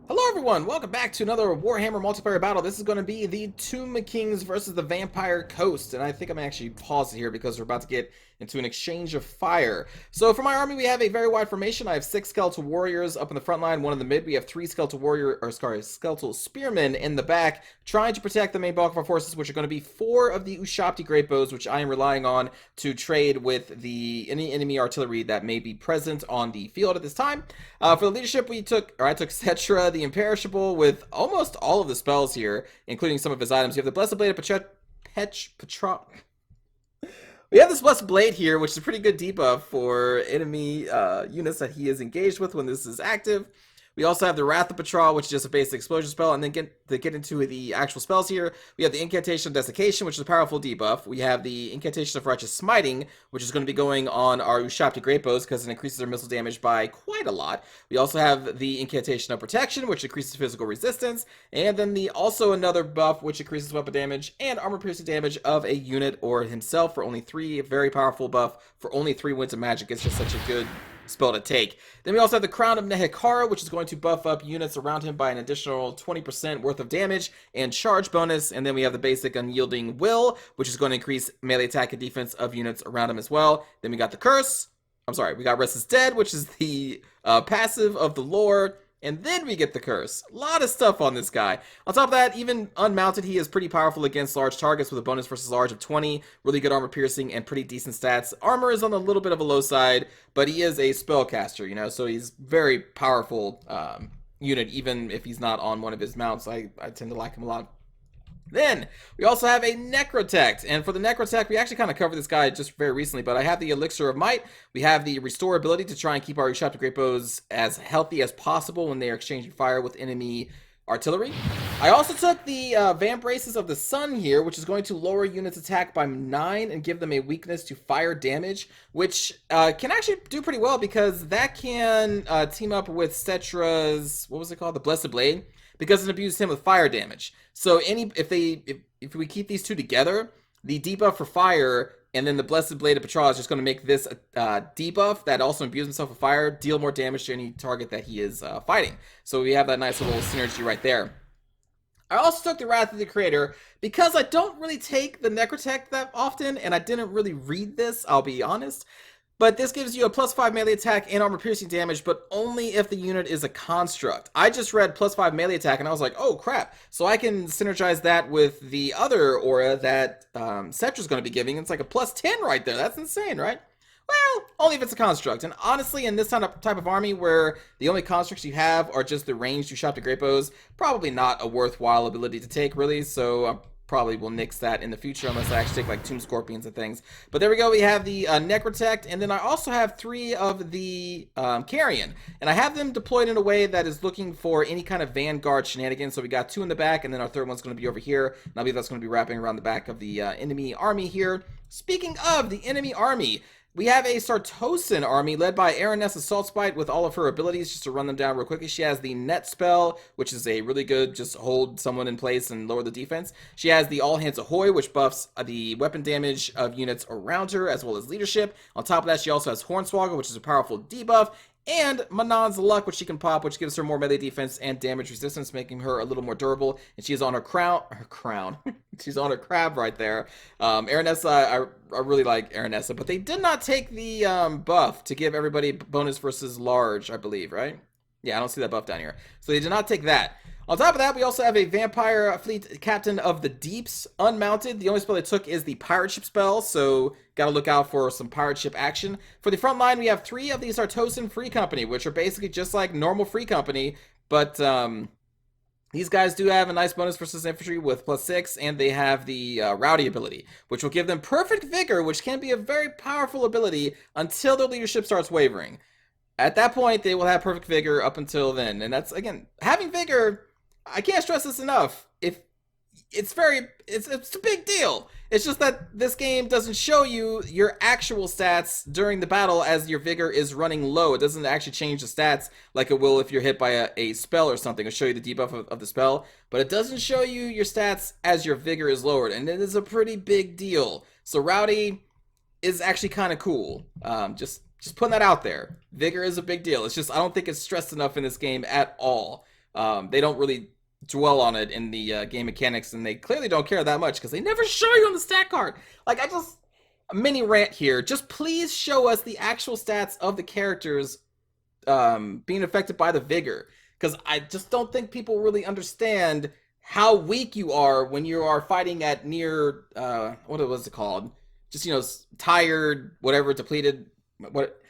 Hello everyone, welcome back to another Warhammer multiplayer battle. This is going to be the Tomb of Kings versus the Vampire Coast, and I think I'm actually pause here because we're about to get into an exchange of fire. So for my army, we have a very wide formation. I have 6 skeletal warriors up in the front line, 1 in the mid. We have 3 skeletal spearmen in the back, trying to protect the main bulk of our forces, which are going to be 4 of the Ushabti great bows, which I am relying on to trade with any enemy artillery that may be present on the field at this time. For the leadership, I took Cetra, the Imperishable, with almost all of the spells here, including some of his items. You have the Blessed Blade of We have this Blessed Blade here, which is a pretty good debuff for enemy units that he is engaged with when this is active. We also have the Wrath of Patrol, which is just a basic explosion spell. And then to get into the actual spells here, we have the Incantation of Desiccation, which is a powerful debuff. We have the Incantation of Righteous Smiting, which is going to be going on our Ushabti Great Bows because it increases their missile damage by quite a lot. We also have the Incantation of Protection, which increases physical resistance. And then also another buff, which increases weapon damage and armor piercing damage of a unit or himself for only 3. A very powerful buff for only 3 Winds of Magic. It's just such a good spell to take. Then we also have the Crown of Nehekara, which is going to buff up units around him by an additional 20% worth of damage and charge bonus. And then we have the basic Unyielding Will, which is going to increase melee attack and defense of units around him as well. Then we got the Curse. We got Restless Dead, which is the passive of the lore. And then we get the Curse. A lot of stuff on this guy. On top of that, even unmounted, he is pretty powerful against large targets with a bonus versus large of 20. Really good armor piercing and pretty decent stats. Armor is on a little bit of a low side, but he is a spellcaster, so he's very powerful unit, even if he's not on one of his mounts. I tend to like him a lot. Then, we also have a Necrotect, and for the Necrotect, we actually kind of covered this guy just very recently, but I have the Elixir of Might. We have the Restore ability to try and keep our Ushabti Great Bows as healthy as possible when they are exchanging fire with enemy artillery. I also took the Vamp Braces of the Sun here, which is going to lower units' attack by 9 and give them a weakness to fire damage, which can actually do pretty well because that can team up with Cetra's, what was it called? The Blessed Blade, because it imbues him with fire damage. So if we keep these two together, the debuff for fire and then the Blessed Blade of Patrol is just going to make this debuff that also imbues himself with fire deal more damage to any target that he is fighting. So we have that nice little synergy right there. I also took the Wrath of the Creator because I don't really take the Necrotect that often, and I didn't really read this, I'll be honest. But this gives you a +5 melee attack and armor piercing damage, but only if the unit is a construct. I just read +5 melee attack, and I was like, oh crap. So I can synergize that with the other aura that Cetra's going to be giving. It's like a +10 right there. That's insane, right? Well, only if it's a construct. And honestly, in this type of army where the only constructs you have are just the ranged Ushabti Great Bows, probably not a worthwhile ability to take, really. So probably will nix that in the future unless I actually take like Tomb Scorpions and things. But there we go. We have the Necrotect, and then I also have 3 of the Carrion, and I have them deployed in a way that is looking for any kind of Vanguard shenanigans. So we got 2 in the back, and then our 3rd one's going to be over here, and I believe that's going to be wrapping around the back of the enemy army here. Speaking of the enemy army, we have a Sartosan army led by Aranessa Saltspite with all of her abilities. Just to run them down real quickly, she has the Net spell, which is a really good just hold someone in place and lower the defense. She has the All Hands Ahoy, which buffs the weapon damage of units around her as well as leadership. On top of that, she also has Hornswoggle, which is a powerful debuff, and Manon's Luck, which she can pop, which gives her more melee defense and damage resistance, making her a little more durable. And she is on her crown. She's on her crab right there. Aranessa, I really like Aranessa, but they did not take the buff to give everybody bonus versus large, I believe, right? Yeah, I don't see that buff down here. So they did not take that. On top of that, we also have a Vampire Fleet Captain of the Deeps, unmounted. The only spell they took is the Pirate Ship spell, so gotta look out for some Pirate Ship action. For the front line, we have 3 of these Sartosan Free Company, which are basically just like normal Free Company, but these guys do have a nice bonus versus infantry with +6, and they have the Rowdy ability, which will give them Perfect Vigor, which can be a very powerful ability until their leadership starts wavering. At that point, they will have Perfect Vigor up until then, and that's, again, having Vigor, I can't stress this enough. If it's a big deal. It's just that this game doesn't show you your actual stats during the battle as your vigor is running low. It doesn't actually change the stats like it will if you're hit by a spell or something. It'll show you the debuff of the spell, but it doesn't show you your stats as your vigor is lowered, and it is a pretty big deal. So Rowdy is actually kind of cool. Just putting that out there. Vigor is a big deal. It's just I don't think it's stressed enough in this game at all. They don't really dwell on it in the game mechanics, and they clearly don't care that much because they never show you on the stat card. Like, a mini rant here. Just please show us the actual stats of the characters being affected by the vigor, because I just don't think people really understand how weak you are when you are fighting at near what was it called? Just, you know, tired, whatever, depleted. What?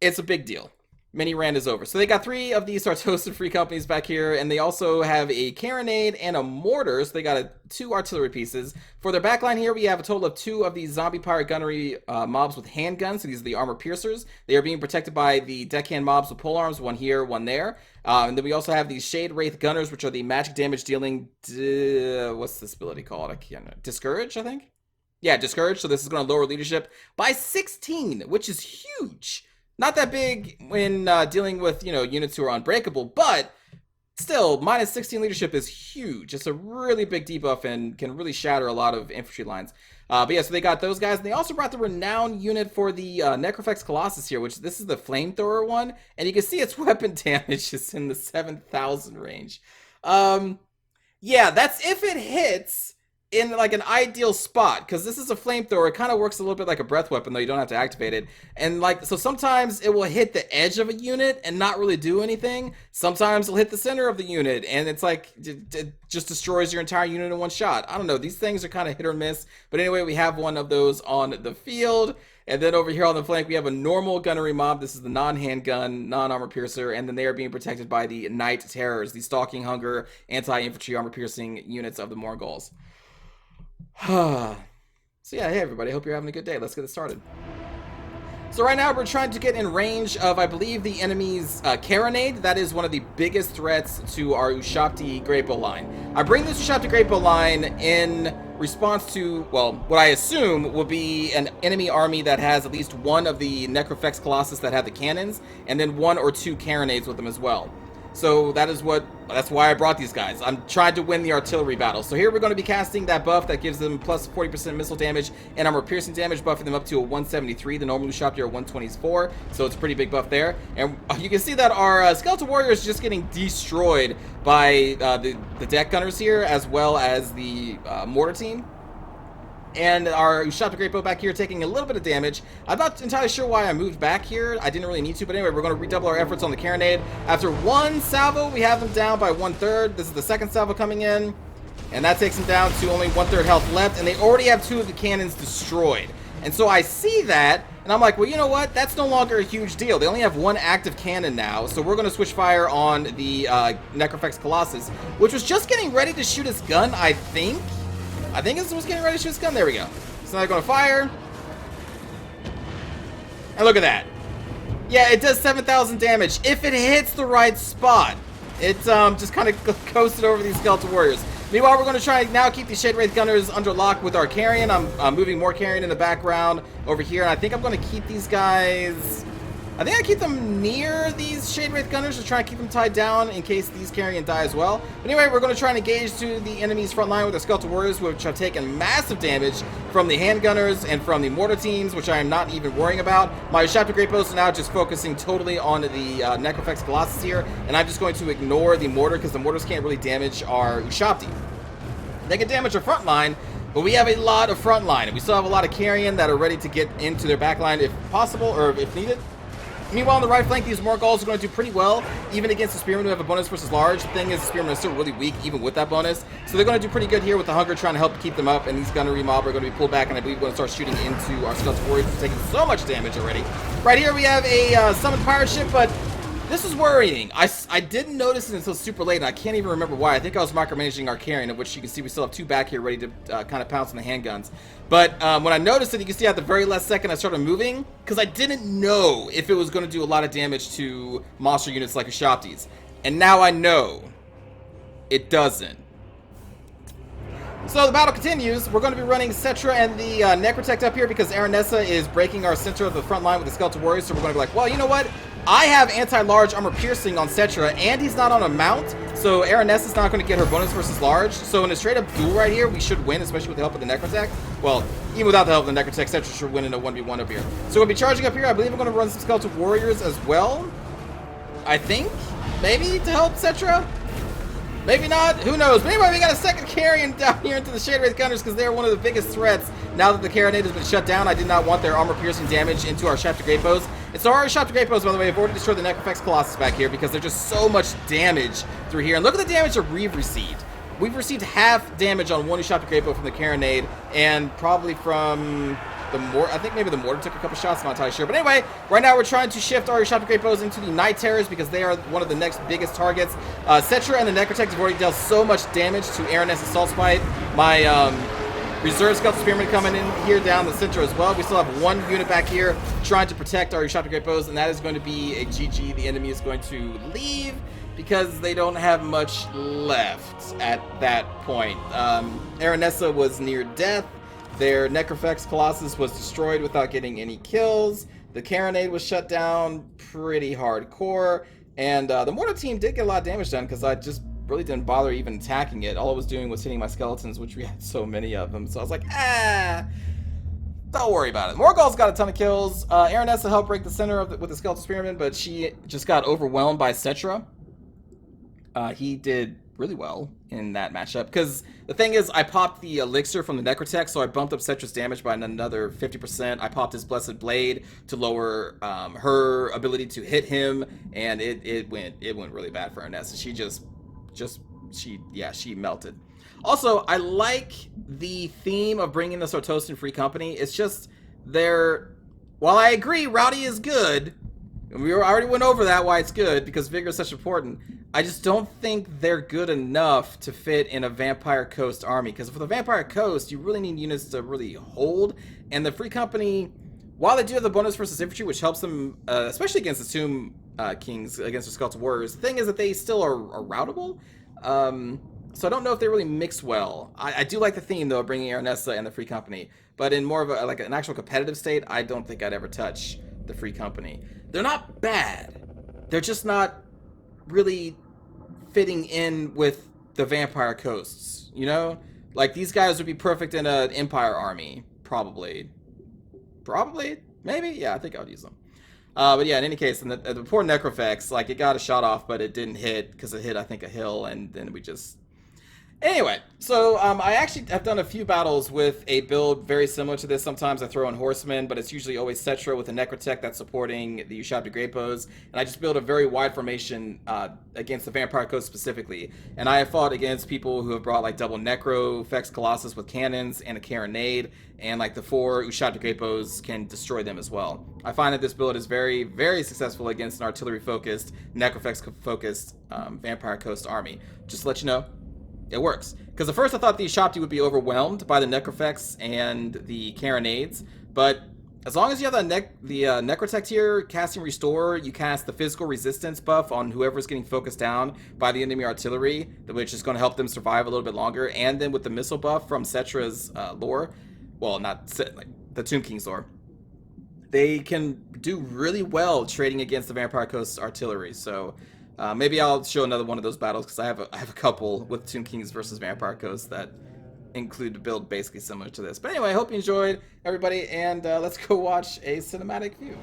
It's a big deal. Mini rant is over. So they got 3 of these Sartosan free companies back here, and they also have a carronade and a mortar, so they got 2 artillery pieces. For their backline here, we have a total of 2 of these zombie pirate gunnery mobs with handguns, so these are the armor piercers. They are being protected by the deckhand mobs with polearms, 1 here, 1 there. And then we also have these Shade Wraith gunners, which are the magic damage dealing, what's this ability called? I can't remember. Discourage, I think? Yeah, Discourage, so this is going to lower leadership by 16, which is huge. Not that big when dealing with, you know, units who are unbreakable, but still, minus 16 leadership is huge. It's a really big debuff and can really shatter a lot of infantry lines. But yeah, so they got those guys, and they also brought the renowned unit for the Necrofex Colossus here, which this is the flamethrower one, and you can see its weapon damage is in the 7,000 range. Yeah, that's if it hits in like an ideal spot, because this is a flamethrower. It kind of works a little bit like a breath weapon, though you don't have to activate it. And like, so sometimes it will hit the edge of a unit and not really do anything. Sometimes it'll hit the center of the unit and it's like it just destroys your entire unit in one shot. I don't know, these things are kind of hit or miss, but anyway, we have one of those on the field. And then over here on the flank, we have a normal gunnery mob. This is the non-handgun, non-armor piercer, and then they are being protected by the Night Terrors, the Stalking Hunger, anti-infantry armor piercing units of the Mongols. So yeah, hey everybody, hope you're having a good day. Let's get it started. So right now we're trying to get in range of, I believe, the enemy's carronade. That is one of the biggest threats to our Ushabti Great Bow line. I bring this Ushabti Great Bow line in response to, well, what I assume will be an enemy army that has at least 1 of the Necrofex Colossus that have the cannons, and then 1 or 2 carronades with them as well. So that's why I brought these guys. I'm trying to win the artillery battle. So here we're going to be casting that buff that gives them plus 40% missile damage and armor piercing damage, buffing them up to a 173. The normal Ushabti are 124, so it's a pretty big buff there. And you can see that our Skeletal Warrior is just getting destroyed by the deck gunners here, as well as the mortar team. And our Ushabti Great Bow back here taking a little bit of damage. I'm not entirely sure why I moved back here. I didn't really need to, but anyway, we're going to redouble our efforts on the carronade. After 1 salvo, we have them down by 1/3. This is the 2nd salvo coming in, and that takes them down to only 1/3 health left, and they already have 2 of the cannons destroyed. And so I see that, and I'm like, well, you know what? That's no longer a huge deal. They only have 1 active cannon now, so we're going to switch fire on the Necrofex Colossus, which was just getting ready to shoot its gun, I think this was getting ready to shoot its gun. There we go. So now they're going to fire. And look at that. Yeah, it does 7,000 damage if it hits the right spot. It just kind of coasted over these Skeletal Warriors. Meanwhile, we're going to try now keep these Shade Wraith Gunners under lock with our Carrion. I'm moving more Carrion in the background over here, and I think I'm going to keep these guys... I think I keep them near these Shade Wraith Gunners to try and keep them tied down in case these Carrion die as well. But anyway, we're going to try and engage to the enemy's front line with our Skeletal Warriors, which have taken massive damage from the handgunners and from the mortar teams, which I am not even worrying about. My Ushabti Great Bows are now just focusing totally on the Necrofex Colossus here, and I'm just going to ignore the mortar because the mortars can't really damage our Ushabti. They can damage our front line, but we have a lot of front line, and we still have a lot of Carrion that are ready to get into their back line if possible, or if needed. Meanwhile, on the right flank, these Mongols are going to do pretty well, even against the Spearmen who have a bonus versus large. The thing is, the Spearmen are still really weak, even with that bonus. So they're going to do pretty good here with the Hunger, trying to help keep them up. And these Gunnery Mob are going to be pulled back, and I believe we're going to start shooting into our Skeletal Warriors, who's taking so much damage already. Right here, we have a Summoned Pirate Ship, but this is worrying. I didn't notice it until super late, and I can't even remember why. I think I was micromanaging our Carrion, of which you can see we still have 2 back here ready to kind of pounce on the handguns. But when I noticed it, you can see at the very last second I started moving, because I didn't know if it was going to do a lot of damage to monster units like Ushabtis. And now I know it doesn't. So the battle continues. We're going to be running Cetra and the Necrotect up here because Aranessa is breaking our center of the front line with the Skeletal Warriors. So we're going to be like, well, you know what? I have anti-large armor piercing on Cetra, and he's not on a mount, so Aranessa's not going to get her bonus versus large. So in a straight-up duel right here, we should win, especially with the help of the Necrotech. Well, even without the help of the Necrotech, Cetra should win in a 1v1 up here. So we'll be charging up here. I believe we're going to run some Skeletal Warriors as well, I think. maybe to help Cetra? Maybe not. Who knows? But anyway, we got a second carrion down here into the Shade Wraith Gunners because they're one of the biggest threats now that the Carronade has been shut down. I did not want their armor-piercing damage into our Shafted Great Bows. And so our Shafted Great Bows, by the way, have already destroyed the Necrofex Colossus back here because there's just so much damage through here. And look at the damage that we've received. We've received half damage on one Shafted Great Bow from the Carronade, and probably from the mortar. I think maybe the mortar took a couple shots, I'm not entirely sure. But anyway, right now we're trying to shift our Shafted Great Bows into the Night Terrors because they are one of the next biggest targets. Cetra and the Necrotech have already dealt so much damage to Araness Assault Spite. My Reserve Skeletal Spearman coming in here down the center as well. We still have one unit back here trying to protect our Shafted Great Bows, and that is going to be a GG. The enemy is going to leave because they don't have much left at that point. Aranessa was near death. Their Necrofex Colossus was destroyed without getting any kills. The Carronade was shut down pretty hardcore. And the Mortar team did get a lot of damage done because I just really didn't bother even attacking it. All I was doing was hitting my skeletons, which we had so many of them. So I was like, don't worry about it. Morgul's got a ton of kills. Aranessa helped break the center of with the Skeletal Spearman, but she just got overwhelmed by Cetra. He did really well in that matchup because the thing is, I popped the elixir from the Necrotech, so I bumped up Cetra's damage by another 50%. I popped his Blessed Blade to lower her ability to hit him, and it went really bad for Aranessa. She melted. Also, I like the theme of bringing the Sartosan Free Company. It's just while I agree Rowdy is good, and we already went over that why it's good because Vigor is such important. I just don't think they're good enough to fit in a Vampire Coast army, because for the Vampire Coast, you really need units to really hold, and the Free Company, while they do have the bonus versus infantry, which helps them, especially against the Tomb Kings, against the Skeletal Warriors, the thing is that they still are routable, so I don't know if they really mix well. I do like the theme, though, of bringing Aranessa and the Free Company, but in more of like an actual competitive state, I don't think I'd ever touch the Free Company. They're not bad. They're just not really fitting in with the Vampire Coasts, you know? Like, these guys would be perfect in an Empire army, probably. Maybe? Yeah, I think I would use them. But yeah, in any case, the poor Necrofex, like, it got a shot off, but it didn't hit, because it hit, I think, a hill, and then we just... Anyway, so I actually have done a few battles with a build very similar to this. Sometimes I throw in Horsemen, but it's usually always Cetra with a Necrotech that's supporting the Shafted Great Bows. And I just build a very wide formation against the Vampire Coast specifically. And I have fought against people who have brought like double Necrofex Colossus with cannons and a Carronade. And like the 4 Shafted Great Bows can destroy them as well. I find that this build is very, very successful against an artillery-focused, Necrofex-focused Vampire Coast army. Just to let you know. It works. Because at first I thought the Shopti would be overwhelmed by the Necrofex and the Carronades, but as long as you have the Necrotech here casting Restore, you cast the physical resistance buff on whoever's getting focused down by the enemy artillery, which is going to help them survive a little bit longer, and then with the missile buff from Cetra's lore, well, not like the Tomb King's lore, they can do really well trading against the Vampire Coast artillery, so... maybe I'll show another one of those battles because I have a couple with Tomb Kings versus Vampire Coast that include a build basically similar to this. But anyway, I hope you enjoyed, everybody, and let's go watch a cinematic view.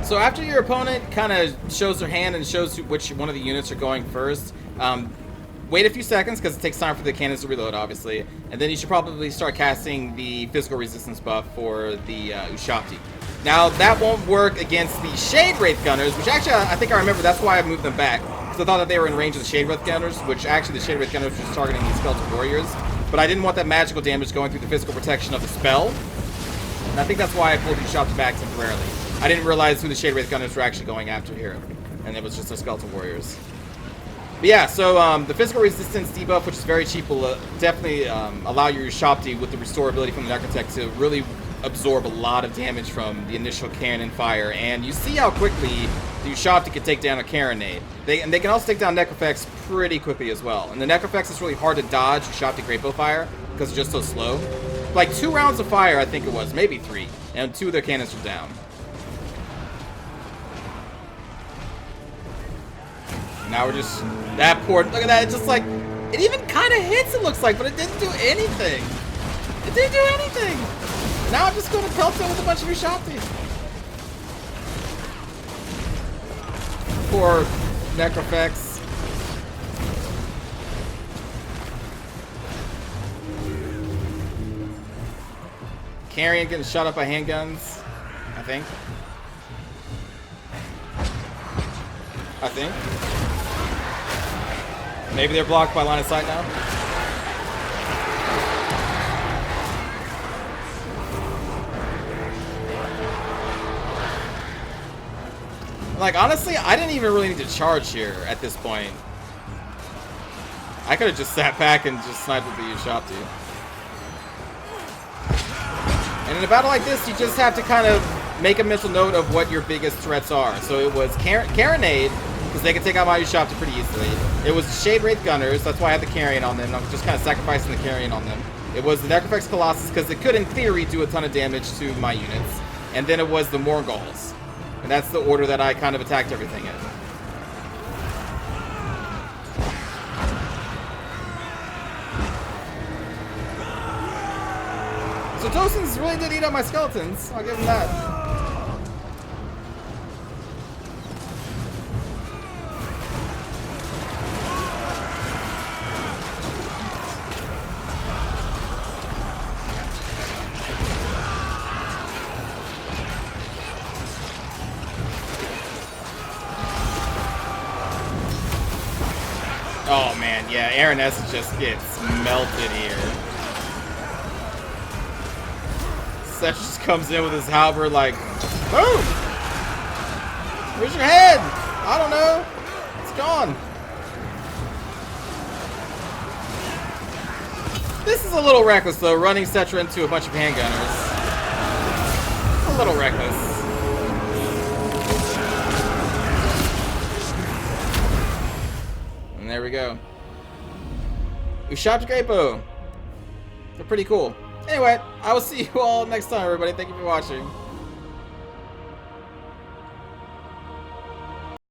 So after your opponent kind of shows their hand and shows which one of the units are going first, wait a few seconds because it takes time for the cannons to reload, obviously, and then you should probably start casting the physical resistance buff for the Ushapti. Now, that won't work against the Shade Wraith Gunners, which actually, I think I remember, that's why I moved them back. Because I thought that they were in range of the Shade Wraith Gunners, which actually the Shade Wraith Gunners was targeting these Skeletal Warriors. But I didn't want that magical damage going through the physical protection of the spell. And I think that's why I pulled these shots back temporarily. I didn't realize who the Shade Wraith Gunners were actually going after here. And it was just the Skeletal Warriors. But yeah, so the physical resistance debuff, which is very cheap, will definitely allow your Ushapti with the restore ability from the Necrotech to really absorb a lot of damage from the initial cannon fire, and you see how quickly the Ushapti can take down a Carronade. They can also take down Necrofex pretty quickly as well. And the Necrofex is really hard to dodge Ushapti Great Bow fire because it's just so slow. Like 2 rounds of fire, I think it was, maybe 3, and 2 of their cannons are down. Now we're just that poor. Look at that! It's just like it even kind of hits. It looks like, but it didn't do anything. It didn't do anything. Now I'm just going to pelt it with a bunch of Ushapti. Poor Necrofex. Carrion getting shot up by handguns, I think. Maybe they're blocked by line of sight now. Like, honestly, I didn't even really need to charge here at this point. I could have just sat back and just sniped with the Ushopti. And in a battle like this, you just have to kind of make a mental note of what your biggest threats are. So it was Carronade, because they can take out my Ushopti pretty easily. It was the Shade Wraith Gunners, that's why I had the Carrion on them. I'm just kind of sacrificing the Carrion on them. It was the Necrofex Colossus, because it could, in theory, do a ton of damage to my units. And then it was the Morgulls. And that's the order that I kind of attacked everything in. So Tokshen's really did eat up my skeletons. I'll give him that. Oh man, yeah, Araness just gets melted here. Seth just comes in with his halberd like, boom! Where's your head? I don't know. It's gone. This is a little reckless though, running Cetra into a bunch of handgunners. A little reckless. And there we go. Ushopti Greatbow. They're pretty cool. Anyway, I will see you all next time, everybody. Thank you for watching.